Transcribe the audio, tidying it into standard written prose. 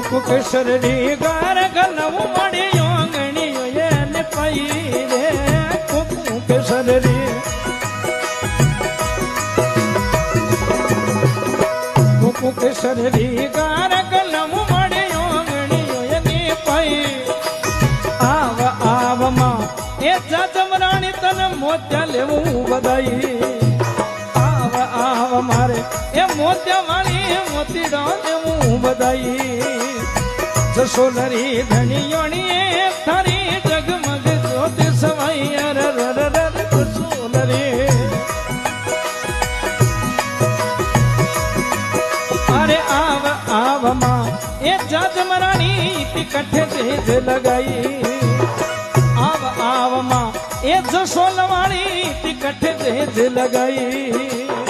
કેસરી ગાર ગલવું મળ્યો ગણ્યો એને પઈ રે કુકુ કેસરી કુકુ કેસરી ગાર ગલવું મળ્યો ગણ્યો એને પઈ આવ આવમાં એ જાજમરાણી તને મોત્યા લેવું બધાઈ આવ આવ મારે એ મોત્યા વાળી મોતીડો લેવું બધાઈ જસોલરી ધણીયોણી તારી જગમગ જ્યોતિ સવાઈ જસોલરી અરે આવ આવમાં એ જાજમરાણી કઠે જ લગાઈ આવ આવમાં એ જસોલવાળી કઠે જ લગાઈ